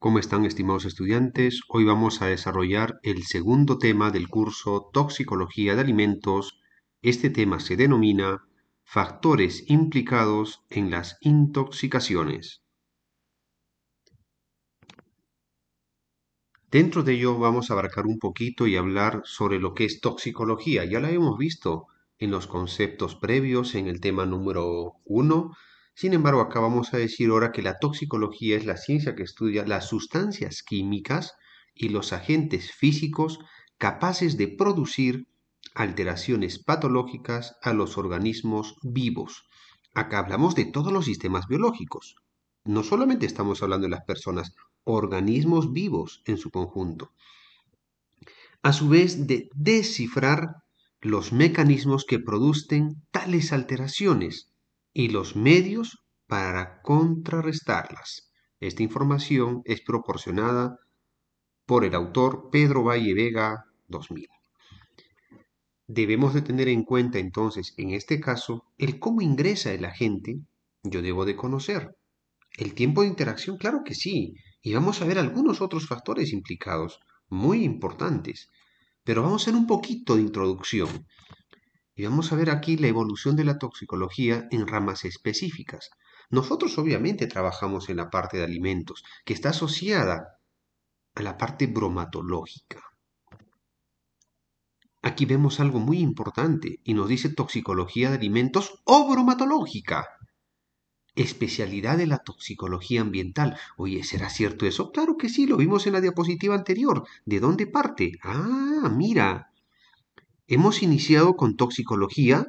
¿Cómo están, estimados estudiantes? Hoy vamos a desarrollar el segundo tema del curso Toxicología de Alimentos. Este tema se denomina Factores implicados en las intoxicaciones. Dentro de ello vamos a abarcar un poquito y hablar sobre lo que es toxicología. Ya la hemos visto en los conceptos previos en el tema número uno. Sin embargo, acá vamos a decir ahora que la toxicología es la ciencia que estudia las sustancias químicas y los agentes físicos capaces de producir alteraciones patológicas a los organismos vivos. Acá hablamos de todos los sistemas biológicos. No solamente estamos hablando de las personas, organismos vivos en su conjunto. A su vez de descifrar los mecanismos que producen tales alteraciones y los medios para contrarrestarlas. Esta información es proporcionada por el autor Pedro Valle Vega 2000. Debemos de tener en cuenta entonces, en este caso, el cómo ingresa el agente, yo debo de conocer. El tiempo de interacción, claro que sí, y vamos a ver algunos otros factores implicados, muy importantes, pero vamos a hacer un poquito de introducción y vamos a ver aquí la evolución de la toxicología en ramas específicas. Nosotros obviamente trabajamos en la parte de alimentos, que está asociada a la parte bromatológica. Aquí vemos algo muy importante y nos dice toxicología de alimentos o bromatológica. Especialidad de la toxicología ambiental. Oye, ¿será cierto eso? Claro que sí, lo vimos en la diapositiva anterior. ¿De dónde parte? Ah, mira. Hemos iniciado con toxicología,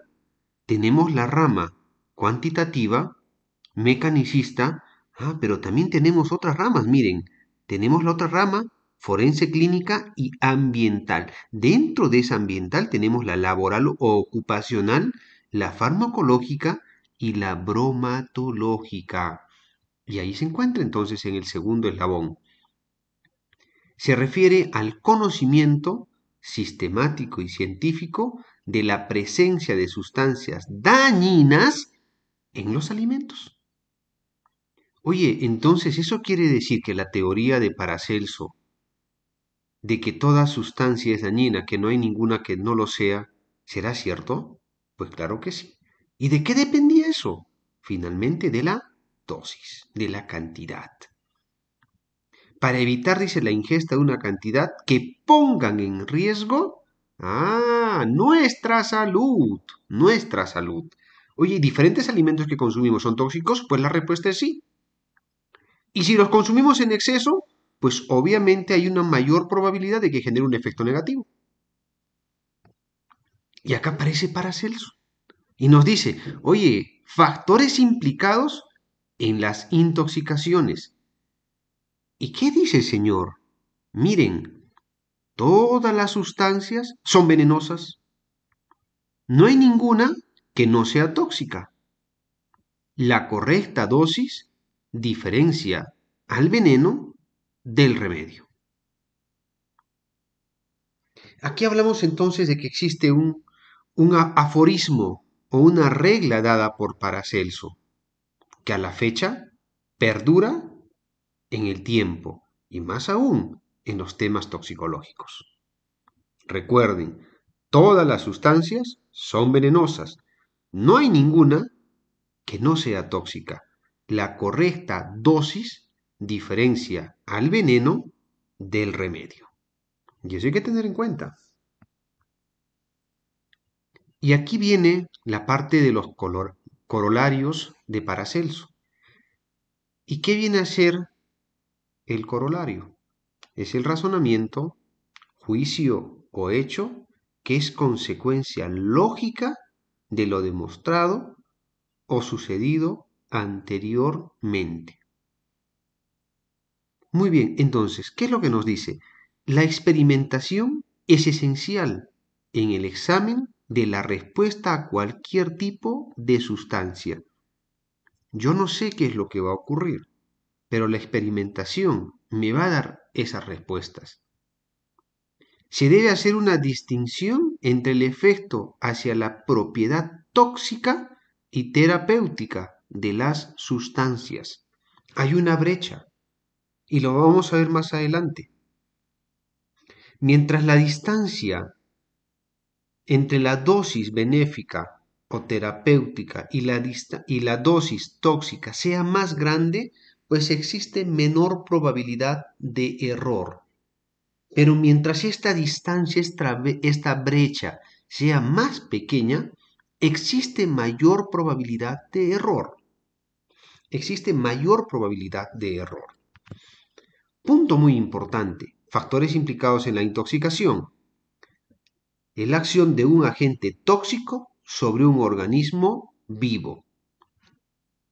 tenemos la rama cuantitativa, mecanicista, pero también tenemos otras ramas, miren, tenemos la otra rama forense clínica y ambiental. Dentro de esa ambiental tenemos la laboral o ocupacional, la farmacológica y la bromatológica. Y ahí se encuentra entonces en el segundo eslabón. Se refiere al conocimiento sistemático y científico de la presencia de sustancias dañinas en los alimentos. Oye, entonces eso quiere decir que la teoría de Paracelso de que toda sustancia es dañina, que no hay ninguna que no lo sea, ¿será cierto? Pues claro que sí. ¿Y de qué dependía eso? Finalmente de la dosis, de la cantidad. Para evitar, dice, la ingesta de una cantidad que pongan en riesgo, nuestra salud, nuestra salud. Oye, ¿diferentes alimentos que consumimos son tóxicos? Pues la respuesta es sí. Y si los consumimos en exceso, pues obviamente hay una mayor probabilidad de que genere un efecto negativo. Y acá aparece Paracelso. Y nos dice, oye, factores implicados en las intoxicaciones. ¿Y qué dice el Señor? Miren, todas las sustancias son venenosas. No hay ninguna que no sea tóxica. La correcta dosis diferencia al veneno del remedio. Aquí hablamos entonces de que existe un aforismo o una regla dada por Paracelso, que a la fecha perdura en el tiempo y más aún en los temas toxicológicos. Recuerden, todas las sustancias son venenosas. No hay ninguna que no sea tóxica. La correcta dosis diferencia al veneno del remedio. Y eso hay que tener en cuenta. Y aquí viene la parte de los corolarios de Paracelso. ¿Y qué viene a ser el corolario? Es el razonamiento, juicio o hecho que es consecuencia lógica de lo demostrado o sucedido anteriormente. Muy bien, entonces, ¿qué es lo que nos dice? La experimentación es esencial en el examen de la respuesta a cualquier tipo de sustancia. Yo no sé qué es lo que va a ocurrir, pero la experimentación me va a dar esas respuestas. Se debe hacer una distinción entre el efecto hacia la propiedad tóxica y terapéutica de las sustancias. Hay una brecha y lo vamos a ver más adelante. Mientras la distancia entre la dosis benéfica o terapéutica y la dosis tóxica sea más grande, pues existe menor probabilidad de error. Pero mientras esta distancia, esta brecha sea más pequeña, existe mayor probabilidad de error. Existe mayor probabilidad de error. Punto muy importante. Factores implicados en la intoxicación. La acción de un agente tóxico sobre un organismo vivo.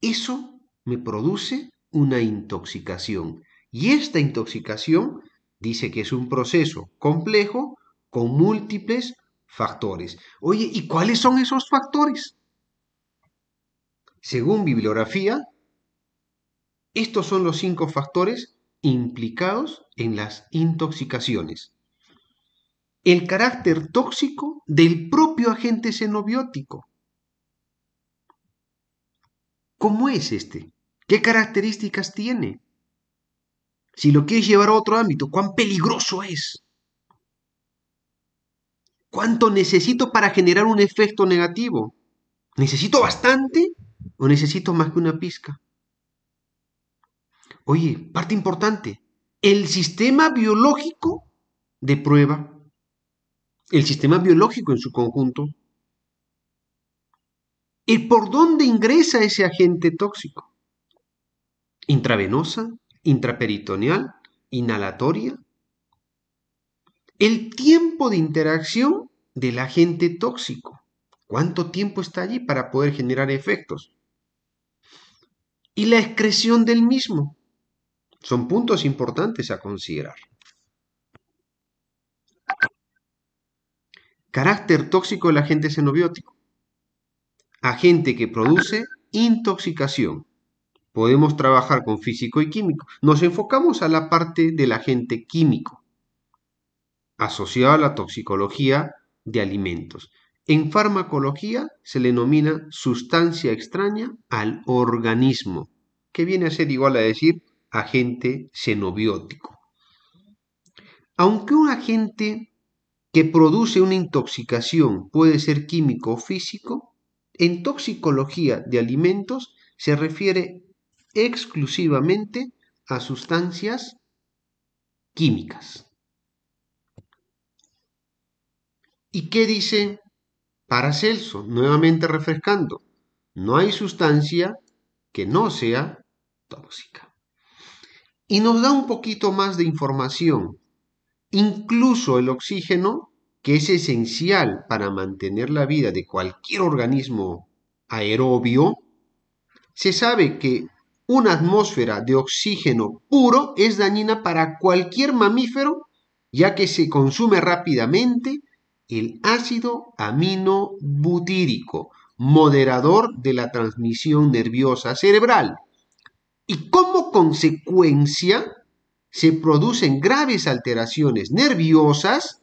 Eso me produce una intoxicación. Y esta intoxicación dice que es un proceso complejo con múltiples factores. Oye, ¿y cuáles son esos factores? Según bibliografía, estos son los 5 factores implicados en las intoxicaciones. El carácter tóxico del propio agente xenobiótico. ¿Cómo es este? ¿Qué características tiene? Si lo quieres llevar a otro ámbito, ¿cuán peligroso es? ¿Cuánto necesito para generar un efecto negativo? ¿Necesito bastante o necesito más que una pizca? Oye, parte importante, el sistema biológico de prueba, el sistema biológico en su conjunto, ¿y por dónde ingresa ese agente tóxico? ¿Intravenosa? ¿Intraperitoneal? ¿Inhalatoria? El tiempo de interacción del agente tóxico. ¿Cuánto tiempo está allí para poder generar efectos? Y la excreción del mismo. Son puntos importantes a considerar. Carácter tóxico del agente xenobiótico. Agente que produce intoxicación. Podemos trabajar con físico y químico. Nos enfocamos a la parte del agente químico, asociado a la toxicología de alimentos. En farmacología se le denomina sustancia extraña al organismo, que viene a ser igual a decir agente xenobiótico. Aunque un agente que produce una intoxicación puede ser químico o físico, en toxicología de alimentos se refiere exclusivamente a sustancias químicas. ¿Y qué dice Paracelso? Nuevamente refrescando, no hay sustancia que no sea tóxica. Y nos da un poquito más de información. Incluso el oxígeno, que es esencial para mantener la vida de cualquier organismo aerobio, se sabe que una atmósfera de oxígeno puro es dañina para cualquier mamífero, ya que se consume rápidamente el ácido aminobutírico, moderador de la transmisión nerviosa cerebral. Y como consecuencia, se producen graves alteraciones nerviosas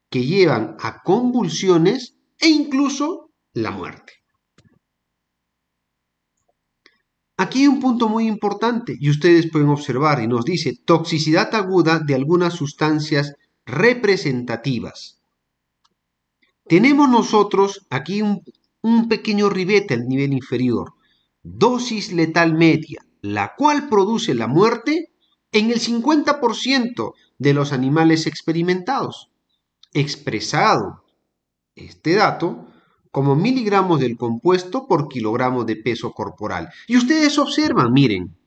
que llevan a convulsiones e incluso la muerte. Aquí hay un punto muy importante y ustedes pueden observar y nos dice toxicidad aguda de algunas sustancias representativas. Tenemos nosotros aquí un pequeño ribete al nivel inferior, dosis letal media, la cual produce la muerte en el 50% de los animales experimentados. Expresado este dato como miligramos del compuesto por kilogramo de peso corporal. Y ustedes observan, miren,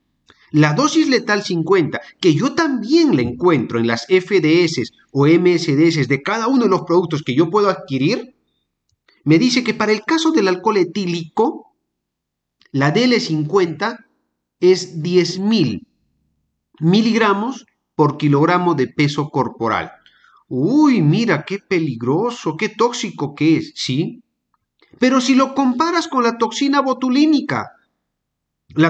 la dosis letal 50, que yo también la encuentro en las FDS o MSDS de cada uno de los productos que yo puedo adquirir, me dice que para el caso del alcohol etílico, la DL50 es 10.000 miligramos por kilogramo de peso corporal. Uy, mira, qué peligroso, qué tóxico que es, ¿sí? Pero si lo comparas con la toxina botulínica es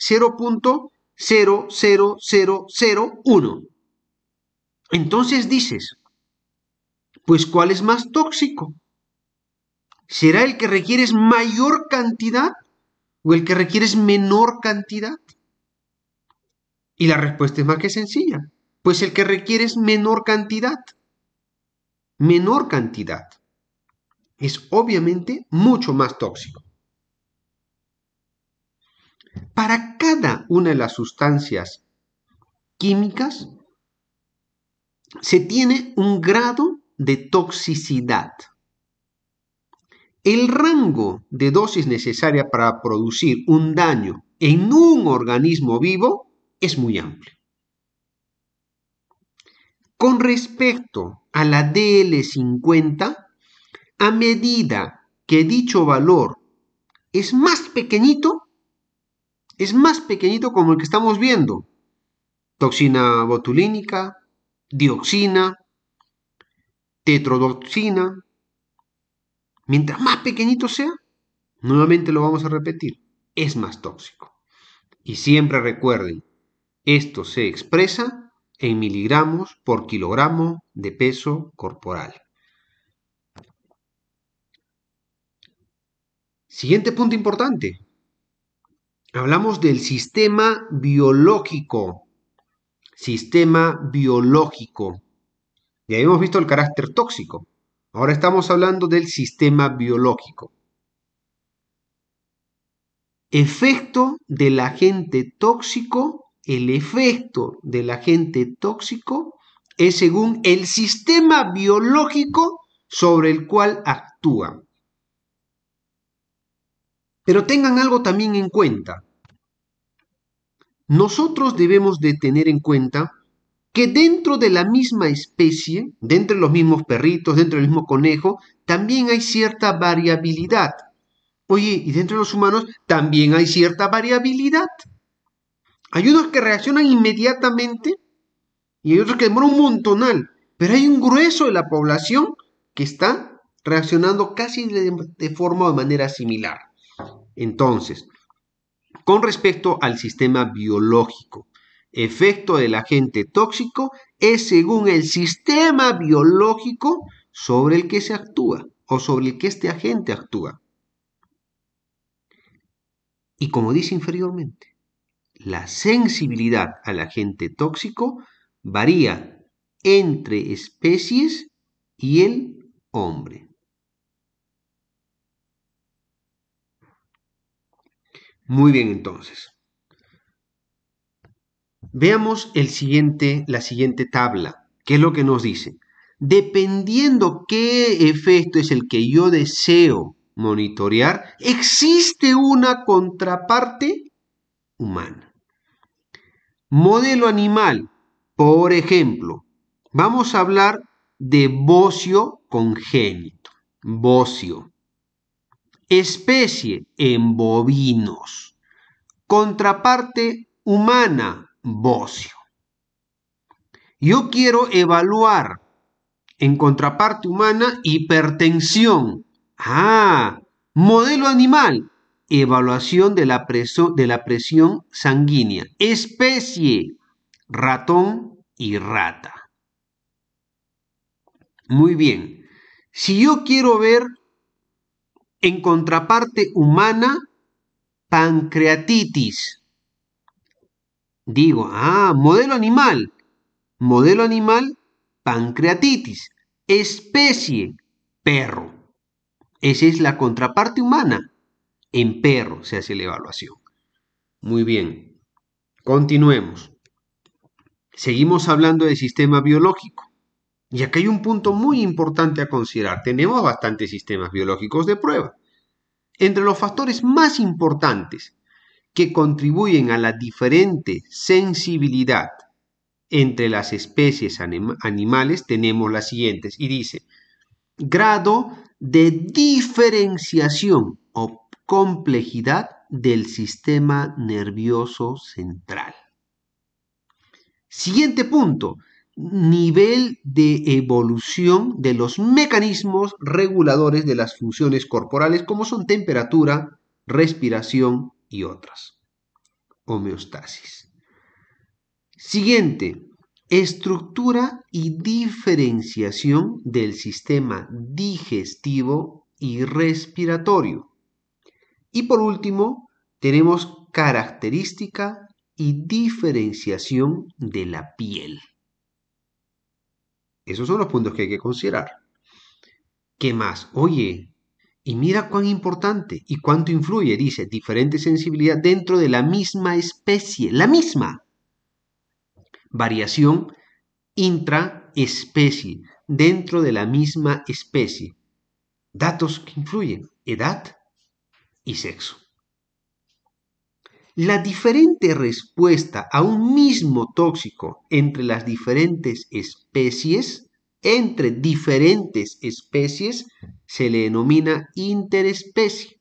0.00001. Entonces dices, pues ¿cuál es más tóxico? ¿Será el que requieres mayor cantidad o el que requieres menor cantidad? Y la respuesta es más que sencilla, pues el que requiere es menor cantidad. Menor cantidad. Es obviamente mucho más tóxico. Para cada una de las sustancias químicas se tiene un grado de toxicidad. El rango de dosis necesaria para producir un daño en un organismo vivo es muy amplio. Con respecto a la DL50, a medida que dicho valor es más pequeñito como el que estamos viendo, toxina botulínica, dioxina, tetrodoxina, mientras más pequeñito sea, nuevamente lo vamos a repetir, es más tóxico. Y siempre recuerden, esto se expresa en miligramos por kilogramo de peso corporal. Siguiente punto importante. Hablamos del sistema biológico. Sistema biológico. Ya hemos visto el carácter tóxico. Ahora estamos hablando del sistema biológico. Efecto del agente tóxico. El efecto del agente tóxico es según el sistema biológico sobre el cual actúa. Pero tengan algo también en cuenta. Nosotros debemos de tener en cuenta que dentro de la misma especie, dentro de los mismos perritos, dentro del mismo conejo, también hay cierta variabilidad. Oye, y dentro de los humanos también hay cierta variabilidad. Hay unos que reaccionan inmediatamente y hay otros que demoran un montonal, pero hay un grueso de la población que está reaccionando casi de forma o de manera similar. Entonces, con respecto al sistema biológico, efecto del agente tóxico es según el sistema biológico sobre el que se actúa o sobre el que este agente actúa. Y como dice inferiormente, la sensibilidad al agente tóxico varía entre especies y el hombre. Muy bien, entonces. Veamos la siguiente tabla. ¿Qué es lo que nos dice? Dependiendo qué efecto es el que yo deseo monitorear, existe una contraparte humana. Modelo animal, por ejemplo, vamos a hablar de bocio congénito. Bocio. Especie en bovinos. Contraparte humana, bocio. Yo quiero evaluar en contraparte humana hipertensión. Modelo animal. Evaluación de la presión sanguínea. Especie. Ratón y rata. Muy bien. Si yo quiero ver en contraparte humana, pancreatitis. Digo, modelo animal. Modelo animal, pancreatitis. Especie, perro. Esa es la contraparte humana. En perro se hace la evaluación. Muy bien. Continuemos. Seguimos hablando del sistema biológico. Y acá hay un punto muy importante a considerar. Tenemos bastantes sistemas biológicos de prueba. Entre los factores más importantes que contribuyen a la diferente sensibilidad entre las especies animales tenemos las siguientes. Y dice, grado de diferenciación o complejidad del sistema nervioso central. Siguiente punto, nivel de evolución de los mecanismos reguladores de las funciones corporales como son temperatura, respiración y otras. Homeostasis. Siguiente, estructura y diferenciación del sistema digestivo y respiratorio. Y por último, tenemos característica y diferenciación de la piel. Esos son los puntos que hay que considerar. ¿Qué más? Oye, y mira cuán importante y cuánto influye, dice, diferente sensibilidad dentro de la misma especie, la misma variación intraespecie, dentro de la misma especie. Datos que influyen, edad y sexo. La diferente respuesta a un mismo tóxico entre las diferentes especies, se le denomina interespecie.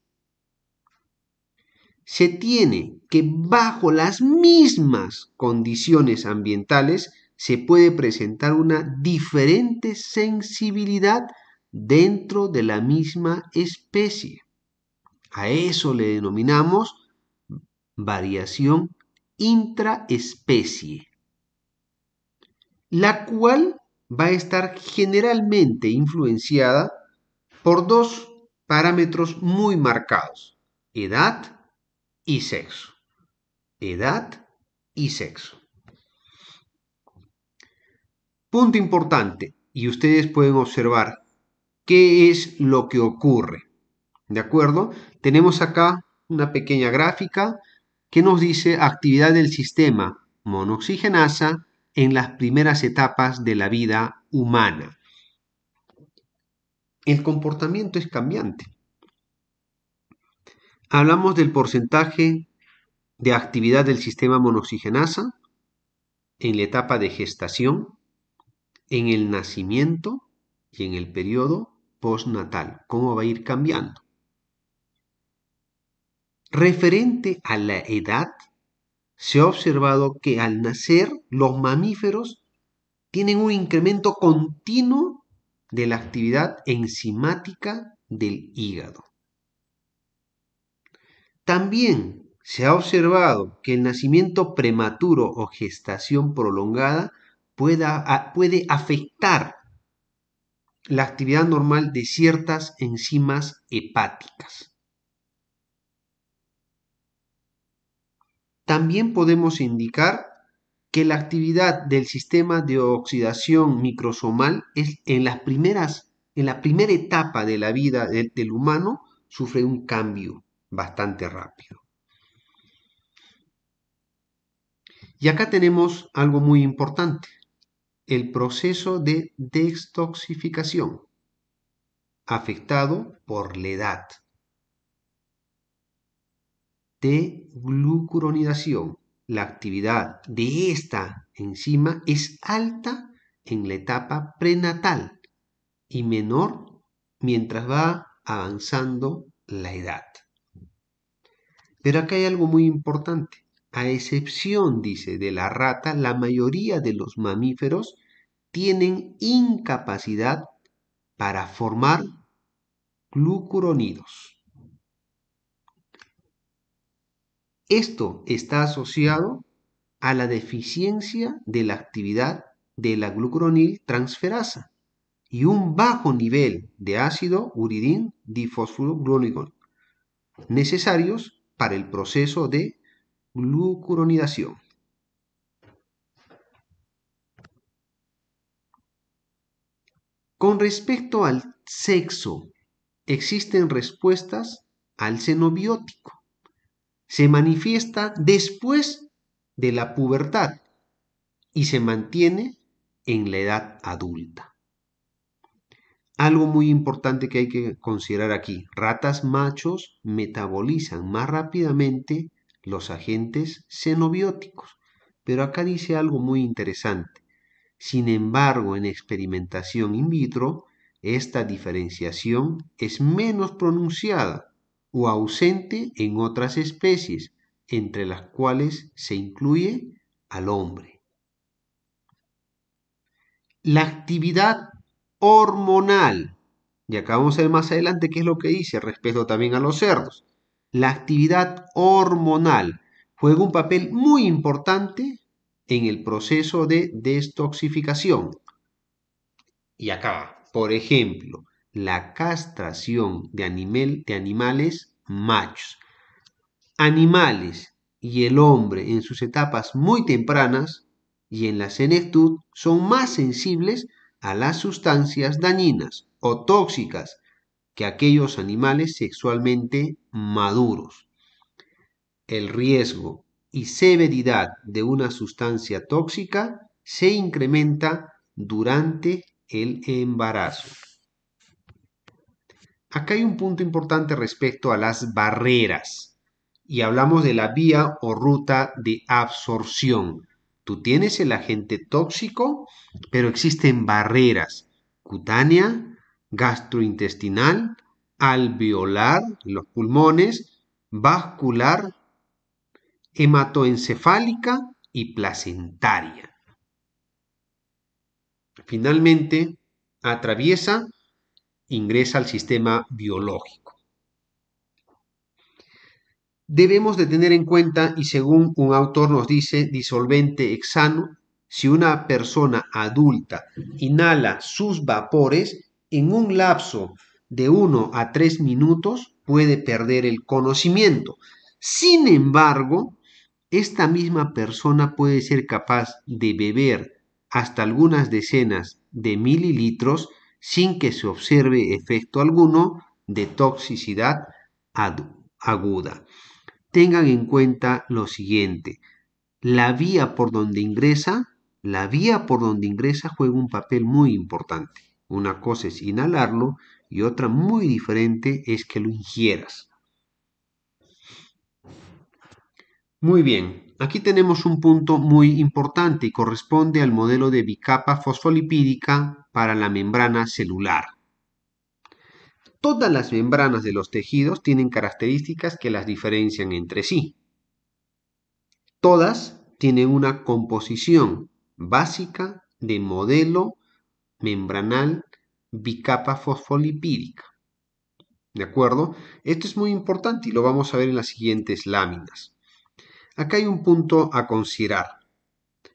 Se tiene que bajo las mismas condiciones ambientales se puede presentar una diferente sensibilidad dentro de la misma especie. A eso le denominamos variación intraespecie, la cual va a estar generalmente influenciada por dos parámetros muy marcados: edad y sexo. Edad y sexo. Punto importante, y ustedes pueden observar qué es lo que ocurre. ¿De acuerdo? Tenemos acá una pequeña gráfica que nos dice actividad del sistema monooxigenasa en las primeras etapas de la vida humana. El comportamiento es cambiante. Hablamos del porcentaje de actividad del sistema monooxigenasa en la etapa de gestación, en el nacimiento y en el periodo postnatal. ¿Cómo va a ir cambiando? Referente a la edad, se ha observado que al nacer los mamíferos tienen un incremento continuo de la actividad enzimática del hígado. También se ha observado que el nacimiento prematuro o gestación prolongada puede afectar la actividad normal de ciertas enzimas hepáticas. También podemos indicar que la actividad del sistema de oxidación microsomal es en la primera etapa de la vida del humano sufre un cambio bastante rápido. Y acá tenemos algo muy importante, el proceso de detoxificación, afectado por la edad. De glucuronidación. La actividad de esta enzima es alta en la etapa prenatal y menor mientras va avanzando la edad. Pero acá hay algo muy importante. A excepción, dice, de la rata, la mayoría de los mamíferos tienen incapacidad para formar glucuronidos. Esto está asociado a la deficiencia de la actividad de la glucuronil transferasa y un bajo nivel de ácido uridín difosforoglucónico necesarios para el proceso de glucuronidación. Con respecto al sexo, existen respuestas al xenobiótico. Se manifiesta después de la pubertad y se mantiene en la edad adulta. Algo muy importante que hay que considerar aquí, ratas machos metabolizan más rápidamente los agentes xenobióticos, pero acá dice algo muy interesante. Sin embargo, en experimentación in vitro, esta diferenciación es menos pronunciada o ausente en otras especies, entre las cuales se incluye al hombre. La actividad hormonal, y acá vamos a ver más adelante qué es lo que dice respecto también a los cerdos. La actividad hormonal juega un papel muy importante en el proceso de detoxificación. Y acá, por ejemplo, la castración de animales machos. Animales y el hombre en sus etapas muy tempranas y en la senectud son más sensibles a las sustancias dañinas o tóxicas que aquellos animales sexualmente maduros. El riesgo y severidad de una sustancia tóxica se incrementa durante el embarazo. Acá hay un punto importante respecto a las barreras y hablamos de la vía o ruta de absorción. Tú tienes el agente tóxico, pero existen barreras cutánea, gastrointestinal, alveolar, los pulmones, vascular, hematoencefálica y placentaria. Finalmente, ingresa al sistema biológico. Debemos de tener en cuenta, y según un autor nos dice, disolvente hexano, si una persona adulta inhala sus vapores, en un lapso de 1 a 3 minutos puede perder el conocimiento. Sin embargo, esta misma persona puede ser capaz de beber hasta algunas decenas de mililitros sin que se observe efecto alguno de toxicidad aguda. Tengan en cuenta lo siguiente: la vía por donde ingresa juega un papel muy importante. Una cosa es inhalarlo y otra muy diferente es que lo ingieras. Muy bien, aquí tenemos un punto muy importante y corresponde al modelo de bicapa fosfolipídica para la membrana celular. Todas las membranas de los tejidos tienen características que las diferencian entre sí. Todas tienen una composición básica de modelo membranal bicapa fosfolipídica. ¿De acuerdo? Esto es muy importante y lo vamos a ver en las siguientes láminas. Acá hay un punto a considerar.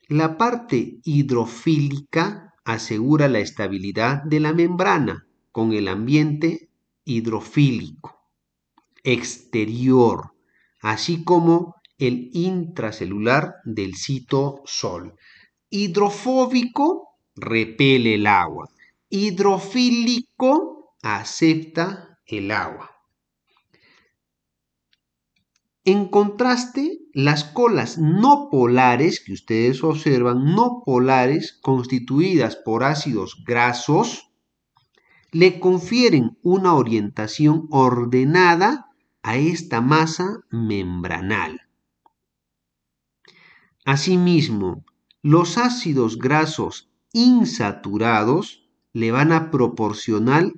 La parte hidrofílica asegura la estabilidad de la membrana con el ambiente hidrofílico exterior, así como el intracelular del citosol. Hidrofóbico repele el agua. Hidrofílico acepta el agua. En contraste, las colas no polares que ustedes observan, no polares constituidas por ácidos grasos, le confieren una orientación ordenada a esta masa membranal. Asimismo, los ácidos grasos insaturados le van a proporcionar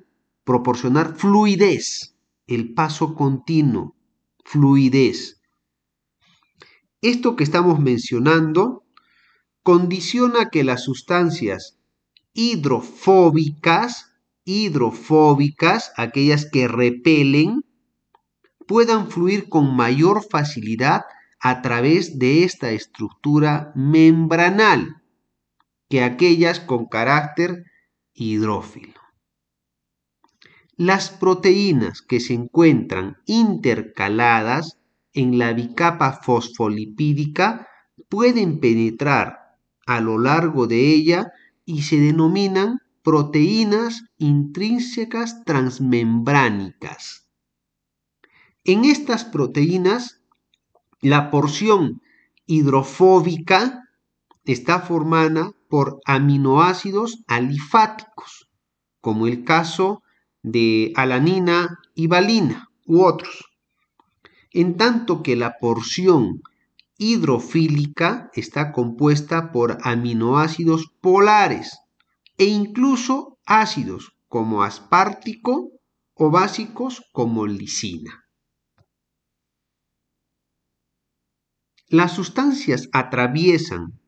fluidez, el paso continuo, fluidez. Esto que estamos mencionando condiciona que las sustancias hidrofóbicas, aquellas que repelen, puedan fluir con mayor facilidad a través de esta estructura membranal que aquellas con carácter hidrófilo. Las proteínas que se encuentran intercaladas en la bicapa fosfolipídica pueden penetrar a lo largo de ella y se denominan proteínas intrínsecas transmembránicas. En estas proteínas, la porción hidrofóbica está formada por aminoácidos alifáticos, como el caso de alanina y valina u otros, en tanto que la porción hidrofílica está compuesta por aminoácidos polares e incluso ácidos como aspartico o básicos como lisina. Las sustancias atraviesan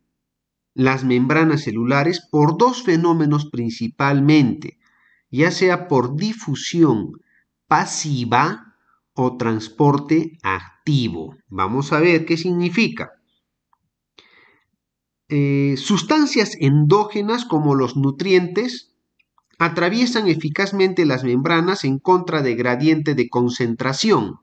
las membranas celulares por dos fenómenos principalmente, ya sea por difusión pasiva o transporte activo. Vamos a ver qué significa. Sustancias endógenas como los nutrientes atraviesan eficazmente las membranas en contra de gradiente de concentración.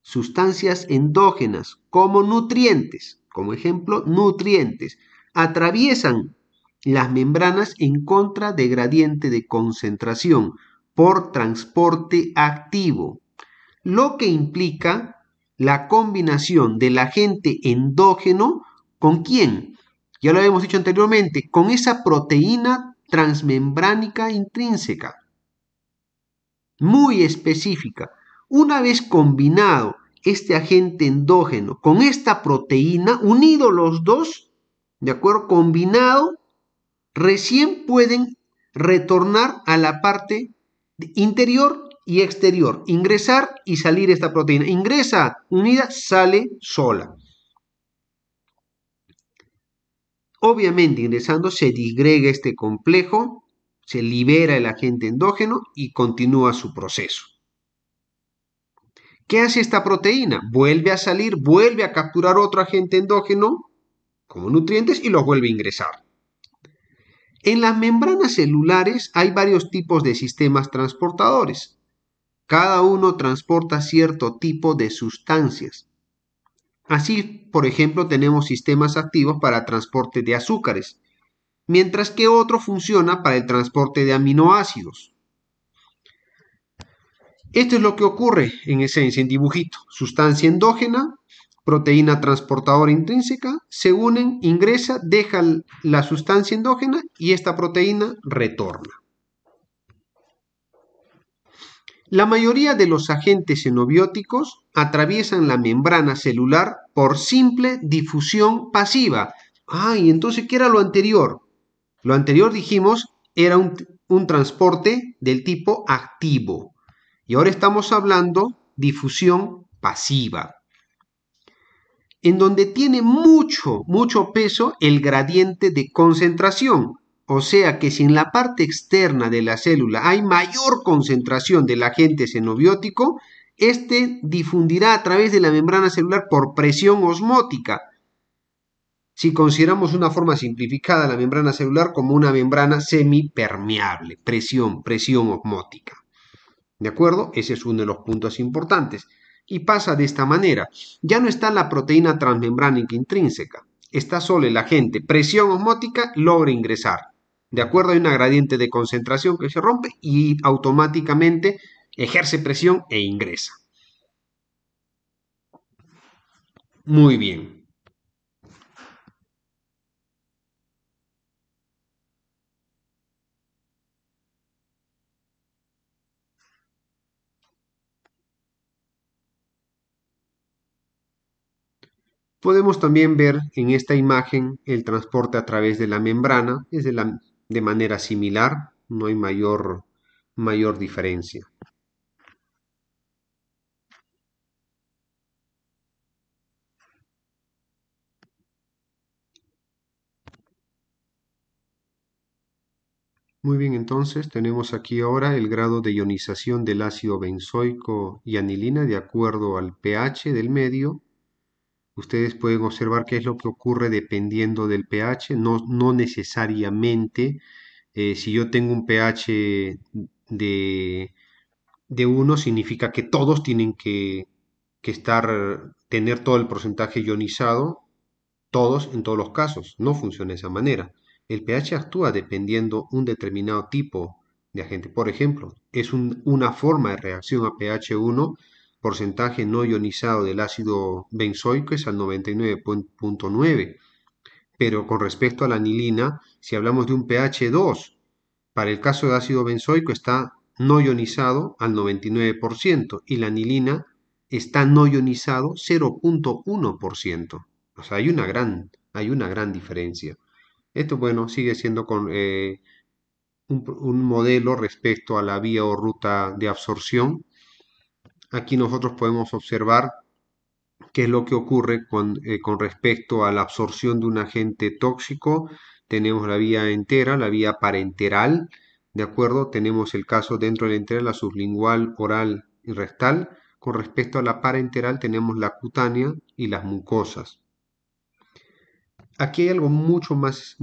sustancias endógenas como nutrientes, como ejemplo, nutrientes, atraviesan las membranas en contra de gradiente de concentración por transporte activo, lo que implica la combinación del agente endógeno con quién, ya lo habíamos dicho anteriormente, con esa proteína transmembránica intrínseca, muy específica. Una vez combinado este agente endógeno con esta proteína, unidos los dos, ¿de acuerdo? Combinado, recién pueden retornar a la parte interior y exterior, ingresar y salir esta proteína. Ingresa unida, sale sola. Obviamente, ingresando se disgrega este complejo, se libera el agente endógeno y continúa su proceso. ¿Qué hace esta proteína? Vuelve a salir, vuelve a capturar otro agente endógeno como nutrientes y los vuelve a ingresar. En las membranas celulares hay varios tipos de sistemas transportadores. Cada uno transporta cierto tipo de sustancias. Así, por ejemplo, tenemos sistemas activos para transporte de azúcares, mientras que otro funciona para el transporte de aminoácidos. Esto es lo que ocurre en esencia en dibujito. Sustancia endógena, proteína transportadora intrínseca, se unen, ingresa, deja la sustancia endógena y esta proteína retorna. La mayoría de los agentes xenobióticos atraviesan la membrana celular por simple difusión pasiva. Y entonces, ¿qué era lo anterior? Lo anterior, dijimos, era un transporte del tipo activo. Y ahora estamos hablando difusión pasiva, en donde tiene mucho peso el gradiente de concentración. O sea que si en la parte externa de la célula hay mayor concentración del agente xenobiótico, este difundirá a través de la membrana celular por presión osmótica. Si consideramos una forma simplificada la membrana celular como una membrana semipermeable, presión osmótica. ¿De acuerdo? Ese es uno de los puntos importantes. Y pasa de esta manera. Ya no está la proteína transmembránica intrínseca. Está solo el agente presión osmótica, logra ingresar. De acuerdo, hay una gradiente de concentración que se rompe y automáticamente ejerce presión e ingresa. Muy bien. Podemos también ver en esta imagen el transporte a través de la membrana. Es de manera similar, no hay mayor diferencia. Muy bien, entonces tenemos aquí ahora el grado de ionización del ácido benzoico y anilina de acuerdo al pH del medio. Ustedes pueden observar qué es lo que ocurre dependiendo del pH, no necesariamente. Si yo tengo un pH de 1, significa que todos tienen tener todo el porcentaje ionizado, todos en todos los casos. No funciona de esa manera. El pH actúa dependiendo un determinado tipo de agente. Por ejemplo, es una forma de reacción a pH 1, porcentaje no ionizado del ácido benzoico es al 99.9. Pero con respecto a la anilina, si hablamos de un pH 2, para el caso de ácido benzoico está no ionizado al 99% y la anilina está no ionizado 0.1%. O sea, hay una gran diferencia. Esto, bueno, sigue siendo un modelo respecto a la vía o ruta de absorción. Aquí nosotros podemos observar qué es lo que ocurre con respecto a la absorción de un agente tóxico. Tenemos la vía entera, la vía parenteral, ¿de acuerdo? Tenemos el caso dentro de la entera, la sublingual, oral y rectal. Con respecto a la parenteral tenemos la cutánea y las mucosas. Aquí hay algo mucho más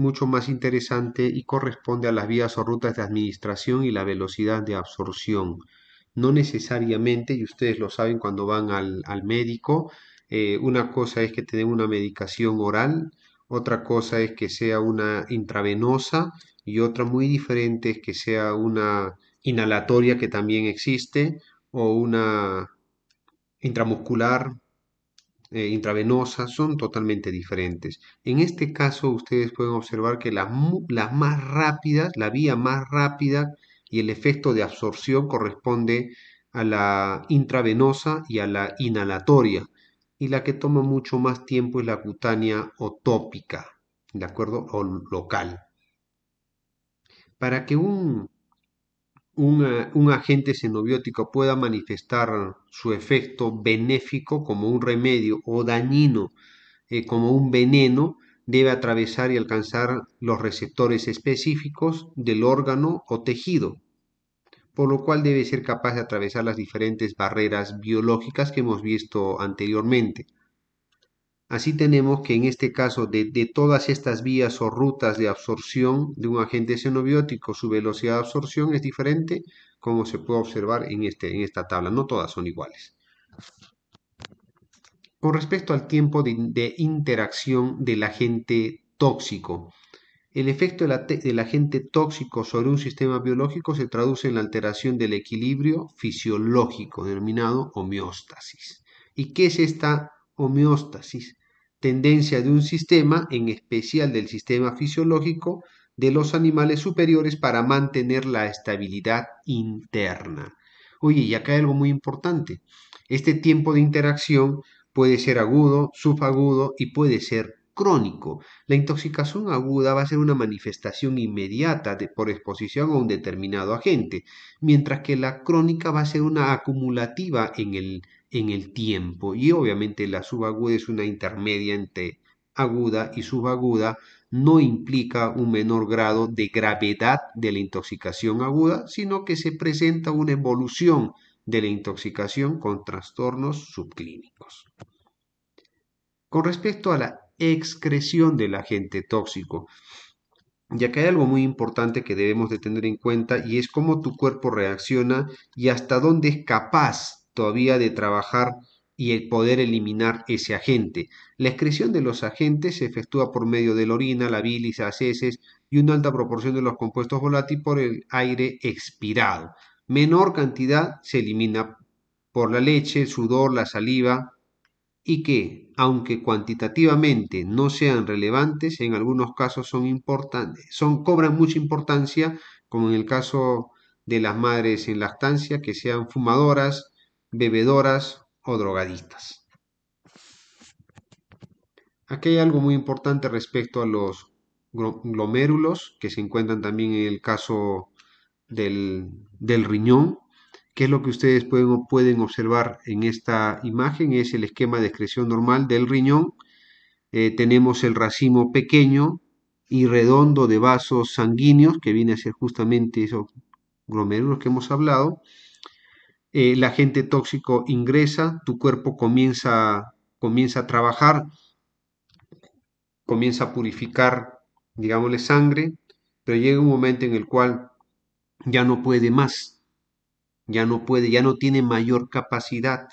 interesante y corresponde a las vías o rutas de administración y la velocidad de absorción. No necesariamente, y ustedes lo saben cuando van al médico, una cosa es que te den una medicación oral, otra cosa es que sea una intravenosa y otra muy diferente es que sea una inhalatoria que también existe o una intramuscular, intravenosa, son totalmente diferentes. En este caso, ustedes pueden observar que las más rápidas, la vía más rápida y el efecto de absorción corresponde a la intravenosa y a la inhalatoria. Y la que toma mucho más tiempo es la cutánea o tópica, ¿de acuerdo? O local. Para que un agente xenobiótico pueda manifestar su efecto benéfico como un remedio o dañino como un veneno, debe atravesar y alcanzar los receptores específicos del órgano o tejido, por lo cual debe ser capaz de atravesar las diferentes barreras biológicas que hemos visto anteriormente. Así tenemos que en este caso de todas estas vías o rutas de absorción de un agente xenobiótico, su velocidad de absorción es diferente, como se puede observar en esta tabla. No todas son iguales. Con respecto al tiempo de interacción del agente tóxico, el efecto del agente tóxico sobre un sistema biológico se traduce en la alteración del equilibrio fisiológico, denominado homeostasis. ¿Y qué es esta homeostasis? Tendencia de un sistema, en especial del sistema fisiológico, de los animales superiores para mantener la estabilidad interna. Oye, y acá hay algo muy importante. Este tiempo de interacción puede ser agudo, subagudo y puede ser crónico. La intoxicación aguda va a ser una manifestación inmediata por exposición a un determinado agente, mientras que la crónica va a ser una acumulativa en el tiempo y obviamente la subaguda es una intermedia entre aguda y subaguda, no implica un menor grado de gravedad de la intoxicación aguda, sino que se presenta una evolución de la intoxicación con trastornos subclínicos. Con respecto a la excreción del agente tóxico, ya que hay algo muy importante que debemos de tener en cuenta y es cómo tu cuerpo reacciona y hasta dónde es capaz todavía de trabajar y el poder eliminar ese agente. La excreción de los agentes se efectúa por medio de la orina, la bilis, las heces y una alta proporción de los compuestos volátiles por el aire expirado. Menor cantidad se elimina por la leche, el sudor, la saliva, y que, aunque cuantitativamente no sean relevantes, en algunos casos son importantes, cobran mucha importancia, como en el caso de las madres en lactancia, que sean fumadoras, bebedoras o drogadictas. Aquí hay algo muy importante respecto a los glomérulos, que se encuentran también en el caso del riñón. ¿Qué es lo que ustedes pueden observar en esta imagen? Es el esquema de excreción normal del riñón. Tenemos el racimo pequeño y redondo de vasos sanguíneos, que viene a ser justamente esos glomérulos que hemos hablado. El agente tóxico ingresa, tu cuerpo comienza a trabajar, comienza a purificar, digámosle, sangre, pero llega un momento en el cual ya no puede más, ya no puede, ya no tiene mayor capacidad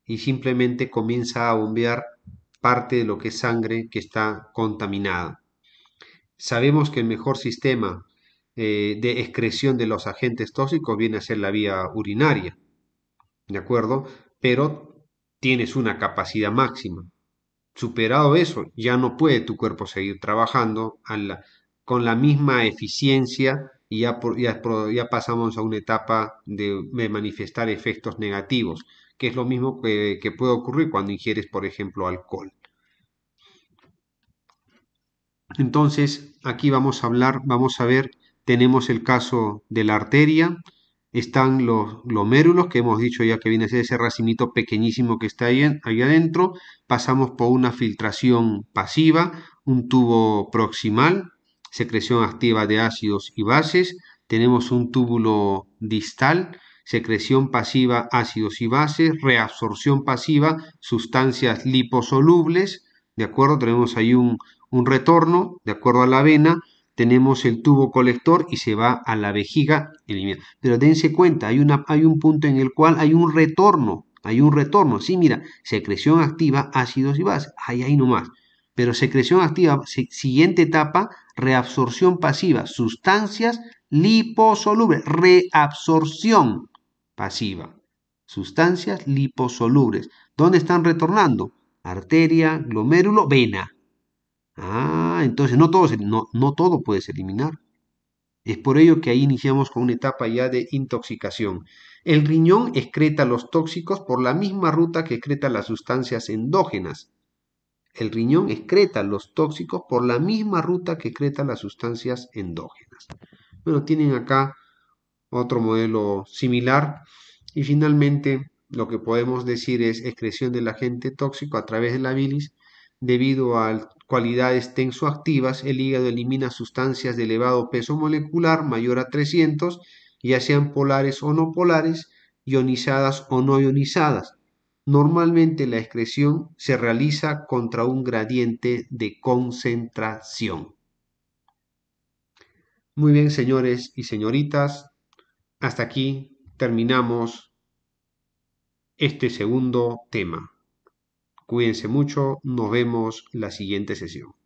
y simplemente comienza a bombear parte de lo que es sangre que está contaminada. Sabemos que el mejor sistema de excreción de los agentes tóxicos viene a ser la vía urinaria, ¿de acuerdo? Pero tienes una capacidad máxima. Superado eso, ya no puede tu cuerpo seguir trabajando con la misma eficiencia y ya pasamos a una etapa de manifestar efectos negativos, que es lo mismo que puede ocurrir cuando ingieres, por ejemplo, alcohol. Entonces, aquí vamos a ver, tenemos el caso de la arteria, están los glomérulos, que hemos dicho ya que viene a ser ese racimito pequeñísimo que está ahí adentro, pasamos por una filtración pasiva, un tubo proximal, secreción activa de ácidos y bases, tenemos un túbulo distal, secreción pasiva, ácidos y bases, reabsorción pasiva, sustancias liposolubles, ¿de acuerdo? Tenemos ahí un retorno, de acuerdo a la vena, tenemos el tubo colector y se va a la vejiga. Pero dense cuenta, hay un punto en el cual hay un retorno. Hay un retorno. Sí, mira, secreción activa, ácidos y bases. Ahí nomás. Pero secreción activa, siguiente etapa, reabsorción pasiva, sustancias liposolubles, reabsorción pasiva, sustancias liposolubles. ¿Dónde están retornando? Arteria, glomérulo, vena. Ah, entonces no todo puedes eliminar. Es por ello que ahí iniciamos con una etapa ya de intoxicación. El riñón excreta los tóxicos por la misma ruta que excreta las sustancias endógenas. El riñón excreta los tóxicos por la misma ruta que excreta las sustancias endógenas. Bueno, tienen acá otro modelo similar y finalmente lo que podemos decir es excreción del agente tóxico a través de la bilis. Debido a cualidades tensoactivas, el hígado elimina sustancias de elevado peso molecular mayor a 300, ya sean polares o no polares, ionizadas o no ionizadas. Normalmente la excreción se realiza contra un gradiente de concentración. Muy bien, señores y señoritas, hasta aquí terminamos este segundo tema. Cuídense mucho, nos vemos la siguiente sesión.